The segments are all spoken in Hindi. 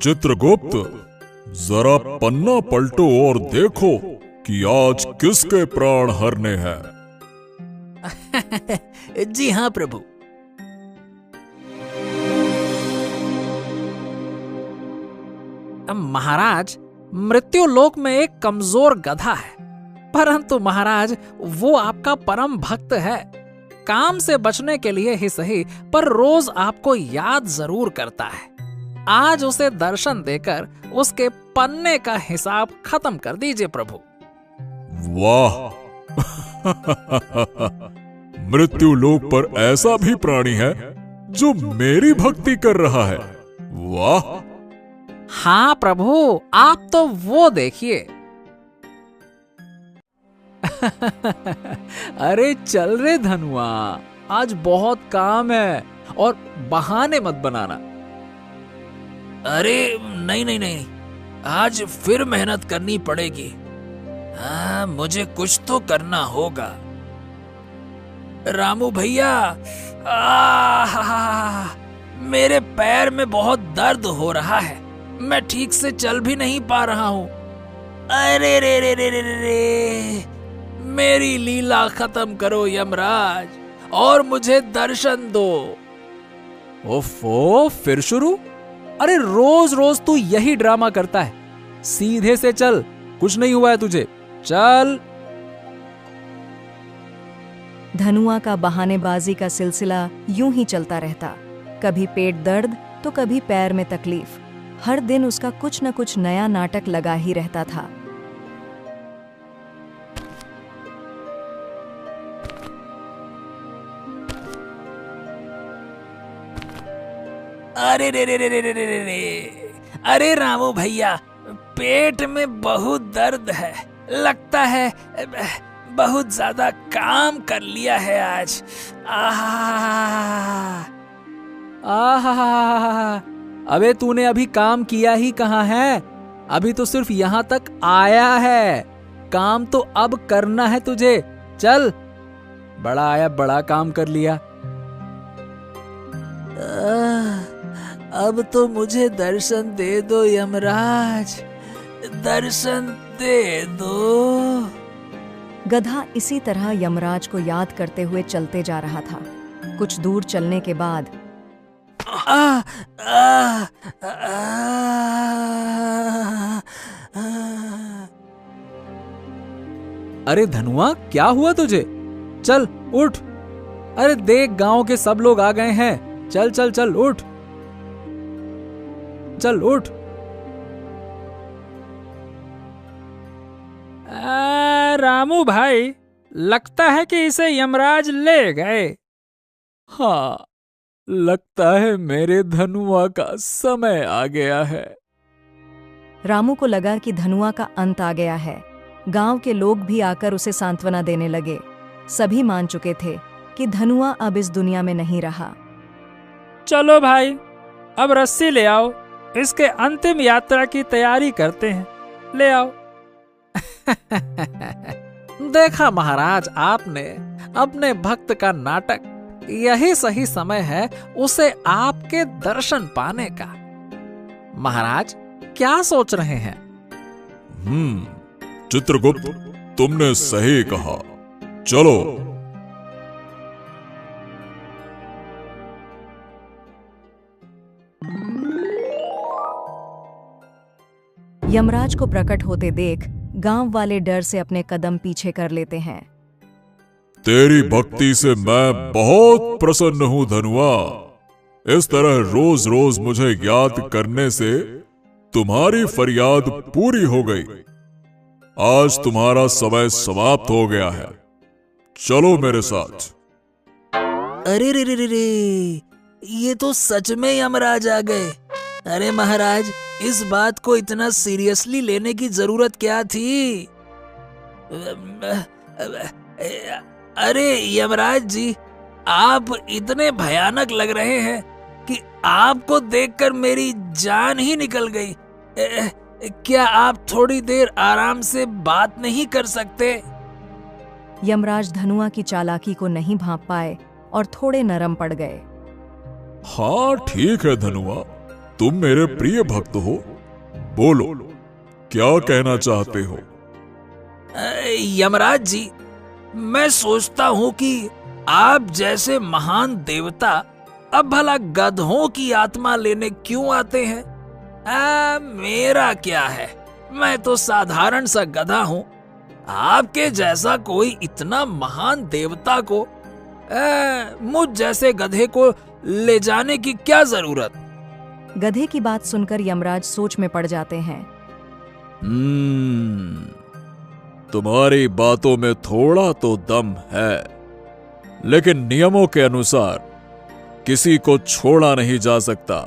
चित्रगुप्त, जरा पन्ना पलटो और देखो कि आज किसके प्राण हरने हैं। जी हाँ प्रभु। महाराज, मृत्युलोक में एक कमजोर गधा है, परंतु महाराज वो आपका परम भक्त है। काम से बचने के लिए ही सही, पर रोज आपको याद जरूर करता है। आज उसे दर्शन देकर उसके पन्ने का हिसाब खत्म कर दीजिए प्रभु। वाह! मृत्युलोक पर ऐसा भी प्राणी है जो मेरी भक्ति कर रहा है। वाह! हाँ प्रभु, आप तो वो देखिए। अरे चल रे धनुआ, आज बहुत काम है और बहाने मत बनाना। अरे नहीं नहीं नहीं, आज फिर मेहनत करनी पड़ेगी। हाँ, मुझे कुछ तो करना होगा। रामू भैया, मेरे पैर में बहुत दर्द हो रहा है, मैं ठीक से चल भी नहीं पा रहा हूँ। अरे रे रे रे रे रे, मेरी लीला खत्म करो यमराज और मुझे दर्शन दो। ओफो, फिर शुरू? अरे रोज रोज तू यही ड्रामा करता है। सीधे से चल, कुछ नहीं हुआ है तुझे, चल। धनुआ का बहानेबाजी का सिलसिला यूं ही चलता रहता। कभी पेट दर्द तो कभी पैर में तकलीफ। हर दिन उसका कुछ न कुछ नया नाटक लगा ही रहता था। अरे रे रे रे रे रे रे रे, अरे रामू भैया, पेट में बहुत दर्द है, लगता है बहुत ज्यादा काम कर लिया है आज। अबे तूने अभी काम किया ही कहाँ है? अभी तो सिर्फ यहाँ तक आया है। काम तो अब करना है तुझे। चल, बड़ा आया, बड़ा काम कर लिया। अब तो मुझे दर्शन दे दो यमराज, दर्शन दे दो। गधा इसी तरह यमराज को याद करते हुए चलते जा रहा था। कुछ दूर चलने के बाद अरे धनुआ, क्या हुआ तुझे? चल उठ। अरे देख, गांव के सब लोग आ गए हैं। चल चल चल, उठ, चल उठ। रामू भाई, लगता है कि इसे यमराज ले गए। हाँ, लगता है मेरे धनुआ का समय आ गया है। रामू को लगा कि धनुआ का अंत आ गया है। गांव के लोग भी आकर उसे सांत्वना देने लगे। सभी मान चुके थे कि धनुआ अब इस दुनिया में नहीं रहा। चलो भाई, अब रस्सी ले आओ, इसके अंतिम यात्रा की तैयारी करते हैं। ले आओ। देखा महाराज, आपने अपने भक्त का नाटक। यही सही समय है उसे आपके दर्शन पाने का। महाराज, क्या सोच रहे हैं? चित्रगुप्त, तुमने सही कहा। चलो। यमराज को प्रकट होते देख गांव वाले डर से अपने कदम पीछे कर लेते हैं। तेरी भक्ति से मैं बहुत प्रसन्न हूं धनुआ। इस तरह रोज रोज मुझे याद करने से तुम्हारी फरियाद पूरी हो गई। आज तुम्हारा समय समाप्त हो गया है। चलो मेरे साथ। अरे रे रे रे रे, ये तो सच में यमराज आ गए। अरे महाराज, इस बात को इतना सीरियसली लेने की जरूरत क्या थी? अरे यमराज जी, आप इतने भयानक लग रहे हैं कि आपको देखकर मेरी जान ही निकल गई। क्या आप थोड़ी देर आराम से बात नहीं कर सकते? यमराज धनुआ की चालाकी को नहीं भांप पाए और थोड़े नरम पड़ गए। हाँ ठीक है धनुआ, तुम मेरे प्रिय भक्त हो, बोलो क्या कहना चाहते हो? यमराज जी, मैं सोचता हूँ कि आप जैसे महान देवता अब भला गधों की आत्मा लेने क्यों आते हैं? मेरा क्या है, मैं तो साधारण सा गधा हूँ। आपके जैसा कोई इतना महान देवता को मुझ जैसे गधे को ले जाने की क्या जरूरत? गधे की बात सुनकर यमराज सोच में पड़ जाते हैं। तुम्हारी बातों में थोड़ा तो दम है, लेकिन नियमों के अनुसार किसी को छोड़ा नहीं जा सकता।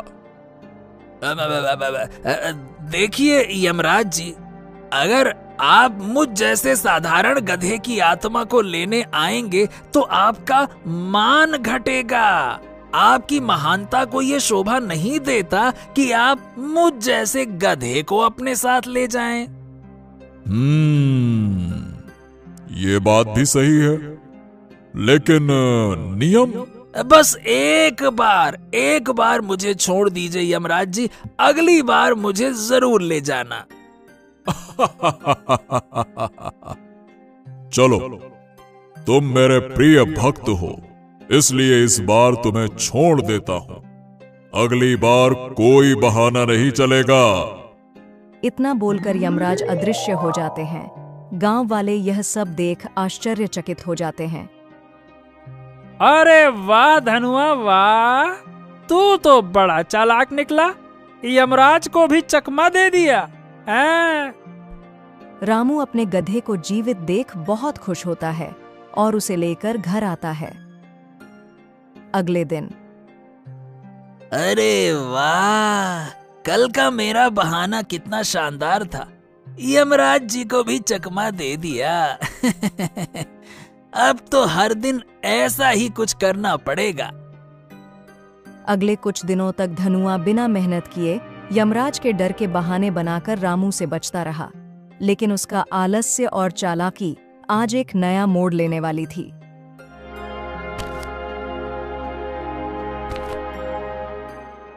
देखिए यमराज जी, अगर आप मुझ जैसे साधारण गधे की आत्मा को लेने आएंगे तो आपका मान घटेगा। आपकी महानता को ये शोभा नहीं देता कि आप मुझ जैसे गधे को अपने साथ ले जाएं। ये बात भी सही है, लेकिन नियम? बस एक बार मुझे छोड़ दीजिए यमराज जी, अगली बार मुझे जरूर ले जाना। चलो, तुम मेरे प्रिय भक्त हो, इसलिए इस बार तुम्हें छोड़ देता हूं। अगली बार कोई बहाना नहीं चलेगा। इतना बोलकर यमराज अदृश्य हो जाते हैं। गांव वाले यह सब देख आश्चर्यचकित हो जाते हैं। अरे वाह धनुआ वाह, तू तो बड़ा चालाक निकला, यमराज को भी चकमा दे दिया है? रामू अपने गधे को जीवित देख बहुत खुश होता है और उसे लेकर घर आता है। अगले दिन, अरे वाह, कल का मेरा बहाना कितना शानदार था, यमराज जी को भी चकमा दे दिया। अब तो हर दिन ऐसा ही कुछ करना पड़ेगा। अगले कुछ दिनों तक धनुआ बिना मेहनत किए यमराज के डर के बहाने बनाकर रामू से बचता रहा, लेकिन उसका आलस्य और चालाकी आज एक नया मोड़ लेने वाली थी।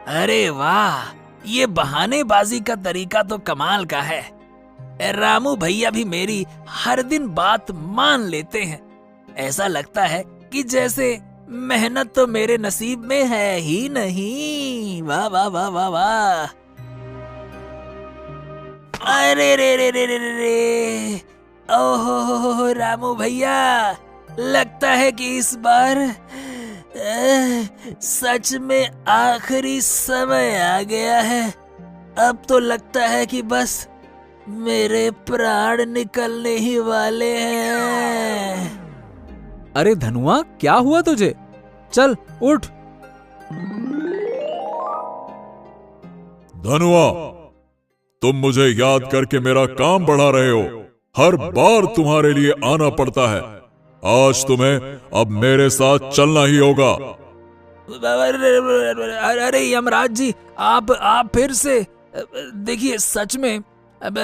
अरे वाह, ये बहानेबाजी का तरीका तो कमाल का है। रामू भैया भी मेरी हर दिन बात मान लेते हैं। ऐसा लगता है कि जैसे मेहनत तो मेरे नसीब में है ही नहीं। वाह वाह वाह वाह वाह। अरे रे रे रे रे रे, ओहो रामू भैया, लगता है कि इस बार सच में आखिरी समय आ गया है। अब तो लगता है कि बस मेरे प्राण निकलने ही वाले हैं। अरे धनुआ, क्या हुआ तुझे? चल उठ। धनुआ, तुम मुझे याद करके मेरा काम बढ़ा रहे हो। हर बार तुम्हारे लिए आना पड़ता है। आज तुम्हें अब मेरे साथ चलना ही होगा। अरे यमराज जी, आप फिर से देखिए, सच में अब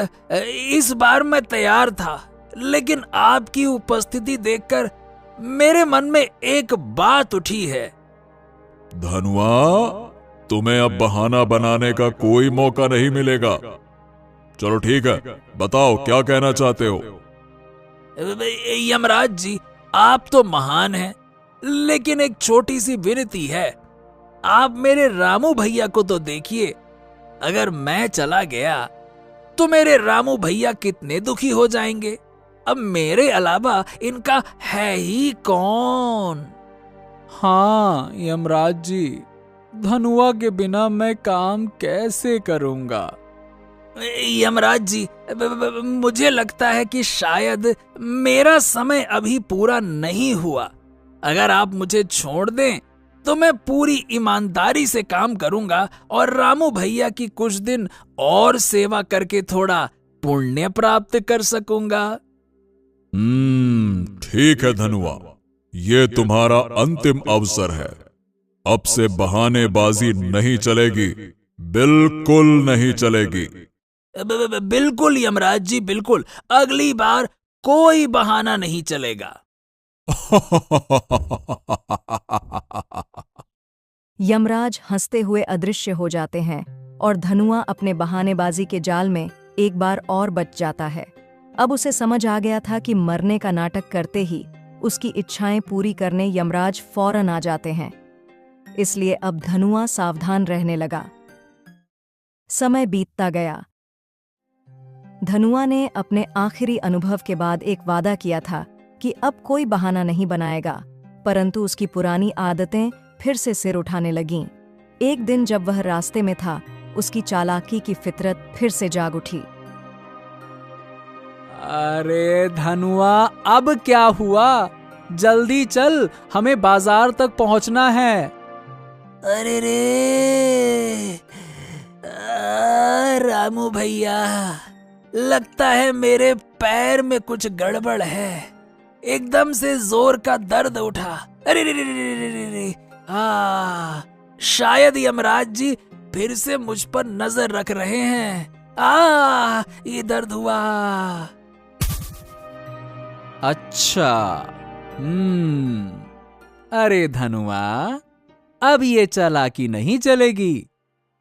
इस बार मैं तैयार था, लेकिन आपकी उपस्थिति देखकर मेरे मन में एक बात उठी है। धनुआ, तुम्हें अब बहाना बनाने का कोई मौका नहीं मिलेगा। चलो ठीक है, बताओ क्या कहना चाहते हो? यमराज जी, आप तो महान हैं, लेकिन एक छोटी सी विनती है। आप मेरे रामू भैया को तो देखिए। अगर मैं चला गया तो मेरे रामू भैया कितने दुखी हो जाएंगे। अब मेरे अलावा इनका है ही कौन? हाँ यमराज जी, धनुआ के बिना मैं काम कैसे करूंगा? यमराज जी, मुझे लगता है कि शायद मेरा समय अभी पूरा नहीं हुआ। अगर आप मुझे छोड़ दें तो मैं पूरी ईमानदारी से काम करूंगा और रामू भैया की कुछ दिन और सेवा करके थोड़ा पुण्य प्राप्त कर सकूंगा। ठीक है धनुआ, ये तुम्हारा अंतिम अवसर है। अब से बहानेबाजी नहीं चलेगी, बिल्कुल नहीं चलेगी। बिल्कुल यमराज जी, बिल्कुल। अगली बार कोई बहाना नहीं चलेगा। यमराज हंसते हुए अदृश्य हो जाते हैं और धनुआ अपने बहानेबाजी के जाल में एक बार और बच जाता है। अब उसे समझ आ गया था कि मरने का नाटक करते ही उसकी इच्छाएं पूरी करने यमराज फौरन आ जाते हैं। इसलिए अब धनुआ सावधान रहने लगा। समय बीतता गया। धनुआ ने अपने आखिरी अनुभव के बाद एक वादा किया था कि अब कोई बहाना नहीं बनाएगा, परंतु उसकी पुरानी आदतें फिर से सिर उठाने लगीं। एक दिन जब वह रास्ते में था, उसकी चालाकी की फितरत फिर से जाग उठी। अरे धनुआ, अब क्या हुआ? जल्दी चल, हमें बाजार तक पहुंचना है। अरे रे रामू भैया, लगता है मेरे पैर में कुछ गड़बड़ है। एकदम से जोर का दर्द उठा। अरे रे रे रे रे रे रे। शायद यमराज जी फिर से मुझ पर नजर रख रहे हैं। ये दर्द हुआ। अच्छा, अरे धनुआ, अब ये चालाकी नहीं चलेगी।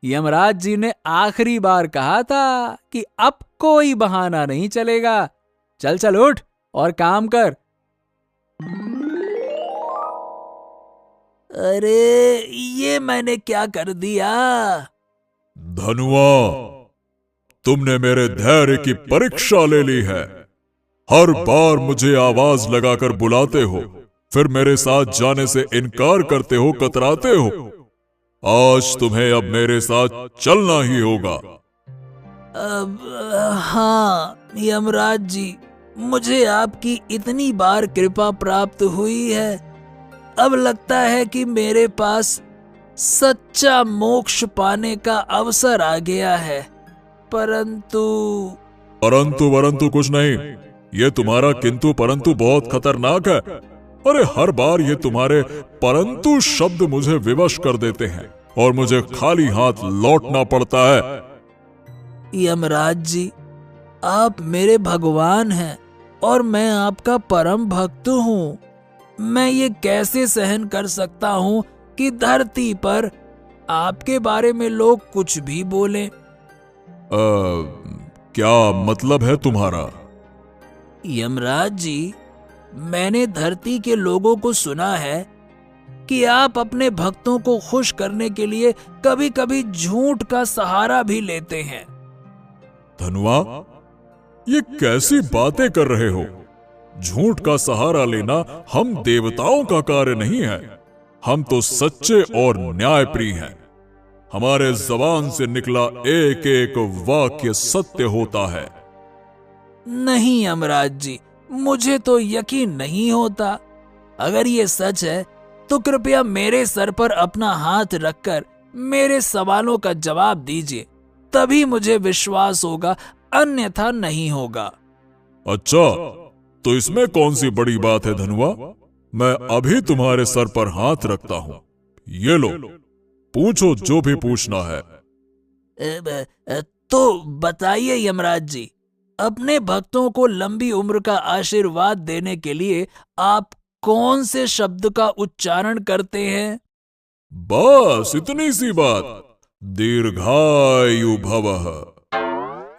यमराज जी ने आखिरी बार कहा था कि अब कोई बहाना नहीं चलेगा। चल चल उठ और काम कर। अरे ये मैंने क्या कर दिया? धनुआ, तुमने मेरे धैर्य की परीक्षा ले ली है। हर बार मुझे आवाज लगाकर बुलाते हो, फिर मेरे साथ जाने से इनकार करते हो, कतराते हो। आज तुम्हें अब मेरे साथ चलना ही होगा। हाँ यमराज जी, मुझे आपकी इतनी बार कृपा प्राप्त हुई है। अब लगता है कि मेरे पास सच्चा मोक्ष पाने का अवसर आ गया है। परंतु वरंतु कुछ नहीं। ये तुम्हारा किंतु परंतु बहुत खतरनाक है। अरे हर बार ये तुम्हारे परंतु शब्द मुझे विवश कर देते हैं और मुझे खाली हाथ लौटना पड़ता है। यमराज जी, आप मेरे भगवान हैं और मैं आपका परम भक्त हूँ। मैं ये कैसे सहन कर सकता हूँ कि धरती पर आपके बारे में लोग कुछ भी बोलें। क्या मतलब है तुम्हारा? यमराज जी, मैंने धरती के लोगों को सुना है कि आप अपने भक्तों को खुश करने के लिए कभी कभी झूठ का सहारा भी लेते हैं। धनुआ, ये कैसी बातें कर रहे हो? झूठ का सहारा लेना हम देवताओं का कार्य नहीं है। हम तो सच्चे और न्यायप्रिय हैं। हमारे जबान से निकला एक एक वाक्य सत्य होता है। नहीं यमराज जी, मुझे तो यकीन नहीं होता। अगर ये सच है तो कृपया मेरे सर पर अपना हाथ रखकर मेरे सवालों का जवाब दीजिए, तभी मुझे विश्वास होगा, अन्यथा नहीं होगा। अच्छा, तो इसमें कौन सी बड़ी बात है धनुआ? मैं अभी तुम्हारे सर पर हाथ रखता हूं। ये लो, पूछो जो भी पूछना है। तो बताइए यमराज जी, अपने भक्तों को लंबी उम्र का आशीर्वाद देने के लिए आप कौन से शब्द का उच्चारण करते हैं? बस इतनी सी बात। दीर्घायु भवः।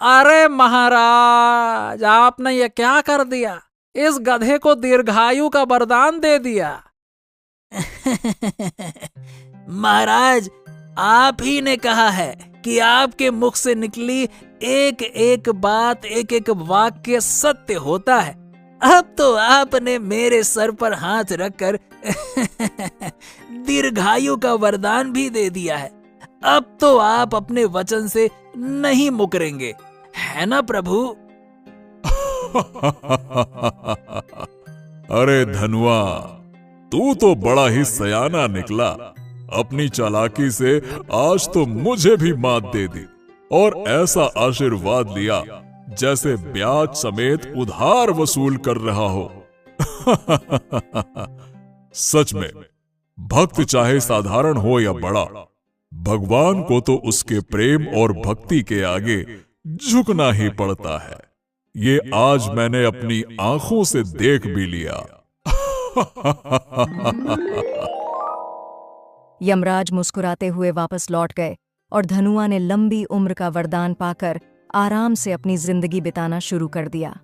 अरे महाराज, आपने ये क्या कर दिया? इस गधे को दीर्घायु का वरदान दे दिया। महाराज, आप ही ने कहा है कि आपके मुख से निकली एक एक बात, एक एक वाक्य सत्य होता है। अब तो आपने मेरे सर पर हाथ रखकर दीर्घायु का वरदान भी दे दिया है। अब तो आप अपने वचन से नहीं मुकरेंगे, है ना प्रभु? अरे धनुआ, तू तो बड़ा ही सयाना निकला। अपनी चालाकी से आज तो मुझे भी मात दे दी और ऐसा आशीर्वाद लिया जैसे ब्याज समेत उधार वसूल कर रहा हो। सच में, भक्त चाहे साधारण हो या बड़ा, भगवान को तो उसके प्रेम और भक्ति के आगे झुकना ही पड़ता है। ये आज मैंने अपनी आंखों से देख भी लिया। यमराज मुस्कुराते हुए वापस लौट गए और धनुआ ने लंबी उम्र का वरदान पाकर आराम से अपनी जिंदगी बिताना शुरू कर दिया।